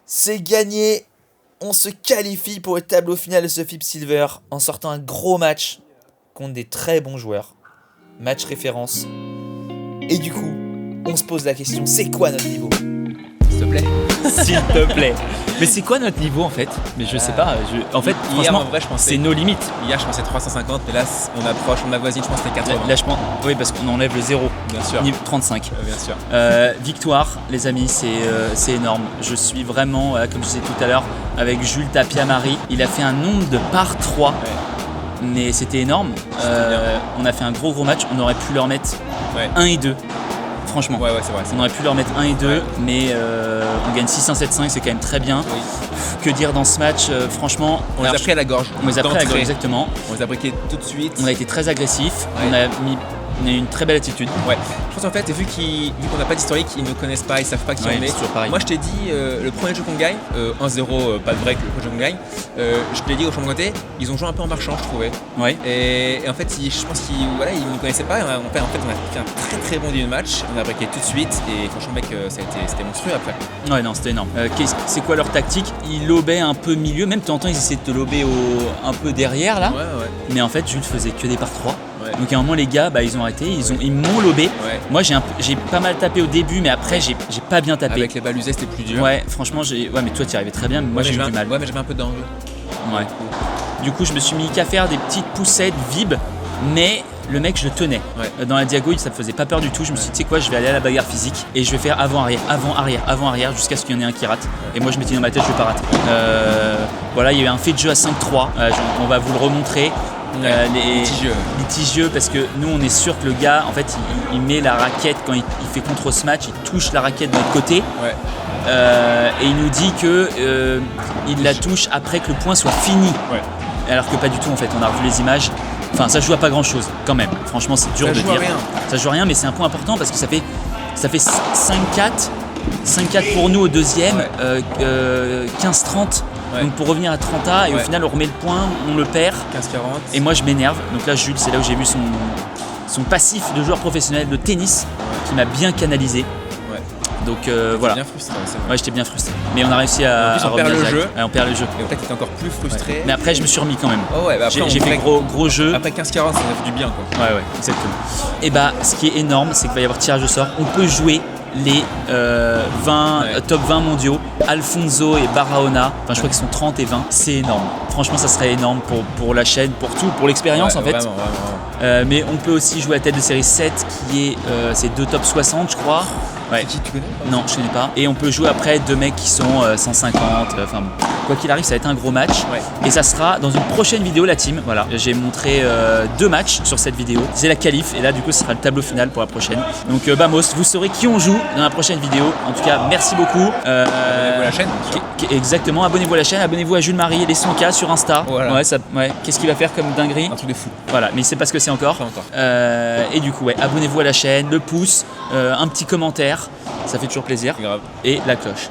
C'est gagné. On se qualifie pour le tableau final de ce FIP Silver en sortant un gros match contre des très bons joueurs. Match référence. Et du coup, on se pose la question, c'est quoi notre niveau? S'il te plaît. S'il te plaît. Mais c'est quoi notre niveau en fait? Mais je sais pas. En fait, Hier, franchement, en vrai, je pensais- c'est nos limites. Hier, je pensais 350, mais là, on approche, on avoisine, je pense, les 80. Là, je pense. Oui, parce qu'on enlève le 0. Bien sûr. Niveau 35. Bien sûr. Victoire, les amis, c'est énorme. Je suis vraiment, comme je disais tout à l'heure, avec Jules Tapia-Marie. Il a fait un nombre de par 3. Ouais. Mais c'était énorme. On a fait un gros match. On aurait pu leur mettre Ouais. 1 et 2. Franchement. Ouais, c'est vrai. On aurait pu leur mettre 1 et 2, Ouais. mais on gagne 6-1, 7-5, c'est quand même très bien. Oui. Que dire dans ce match? Franchement, On les a pris à la gorge. on les a pris à la gorge, d'entrée. exactement. On les a briqués tout de suite. On a été très agressifs, Ouais. on a eu une très belle attitude. Ouais. Je pense en fait, vu qu'on n'a pas d'historique, ils ne connaissent pas, ils savent pas qui Ouais, on est. c'est toujours pareil. Moi, je t'ai dit, le premier jeu qu'on gagne, 1-0, pas de break, le premier jeu qu'on gagne, je te l'ai dit au champ de côté, ils ont joué un peu en marchand, je trouvais. Ouais. Et en fait, je pense qu'ils ne connaissaient pas. En fait, on a fait un très très bon début de match. On a breaké tout de suite. Et franchement, mec, c'était monstrueux après. Ouais, non, c'était énorme. C'est quoi leur tactique? Ils lobaient un peu milieu, même de temps en temps, ils essayaient de te lober un peu derrière là. Ouais. Mais en fait, Jules faisait que des par 3. Ouais. Donc à un moment, les gars, ils ont arrêté, ils m'ont lobé. Ouais. Moi, j'ai pas mal tapé au début, mais après, j'ai pas bien tapé. Avec les balles usées, c'était plus dur. Ouais, franchement, mais toi, tu y arrivais très bien, mais moi, Ouais, j'ai eu mais du mal. Ouais, mais j'avais un peu d'angle. Ouais. Du coup, je me suis mis qu'à faire des petites poussettes vib, mais le mec, je le tenais. Ouais. Dans la diago, ça me faisait pas peur du tout. Je me suis dit, tu sais quoi, je vais aller à la bagarre physique et je vais faire avant-arrière, avant-arrière, avant-arrière jusqu'à ce qu'il y en ait un qui rate. Et moi, je m'étais dit dans ma tête, je vais pas rater. Voilà, il y a eu un fait de jeu à 5-3. On va vous le remontrer. Litigieux parce que nous on est sûr que le gars en fait il met la raquette quand il fait contre Smash, il touche la raquette de l'autre côté. Ouais. Et il nous dit que il la touche après que le point soit fini. Ouais. Alors que pas du tout en fait, on a revu les images. Enfin ça joue à pas grand chose quand même. Franchement c'est dur Ça de joue à dire. rien. Ça joue à rien mais c'est un point important parce que ça fait 5-4. 5-4 pour nous au deuxième, Ouais. 15-30. Ouais. Donc pour revenir à 30A et au Ouais. final on remet le point, on le perd. 15-40. Et moi je m'énerve, donc là Jules c'est là où j'ai vu son passif de joueur professionnel de tennis qui m'a bien canalisé. Ouais. Donc voilà. Bien frustré, c'est vrai. Ouais, j'étais bien frustré. Mais on a réussi à, En plus, on revenir perd le direct. jeu. Ouais, on perd le jeu. Et peut-être que t'es encore plus frustré. Mais après je me suis remis quand même. Oh ouais, bah après, J'ai fait gros jeu. Après 15-40, ça fait du bien quoi. Ouais, exactement. Et bah ce qui est énorme, c'est qu'il va y avoir tirage au sort. On peut jouer les 20, Ouais. top 20 mondiaux, Alfonso et Barahona. Enfin je crois qu'ils sont 30 et 20. C'est énorme. Franchement ça serait énorme pour la chaîne, pour tout, pour l'expérience Ouais, en fait. Vraiment. Mais on peut aussi jouer à tête de série 7 qui est c'est 2 top 60 je crois. Ouais. Qui tu connais Non, je connais pas. Et on peut jouer après 2 mecs qui sont 150. Enfin, bon. Quoi qu'il arrive, ça va être un gros match. Ouais. Et ça sera dans une prochaine vidéo, la team. Voilà, j'ai montré 2 matchs sur cette vidéo. C'est la qualif. Et là, du coup, ce sera le tableau final pour la prochaine. Donc, Vamos, vous saurez qui on joue dans la prochaine vidéo. En tout cas, merci beaucoup. Abonnez-vous à la chaîne. Exactement. Abonnez-vous à la chaîne. Abonnez-vous à Jules Marie et les 100K sur Insta. Voilà. Ouais. Qu'est-ce qu'il va faire comme dinguerie? Un truc de fou. Voilà, mais il sait pas ce que c'est encore. Pas encore. Et du coup, abonnez-vous à la chaîne, le pouce, un petit commentaire. Ça fait toujours plaisir. Grave. Et la cloche.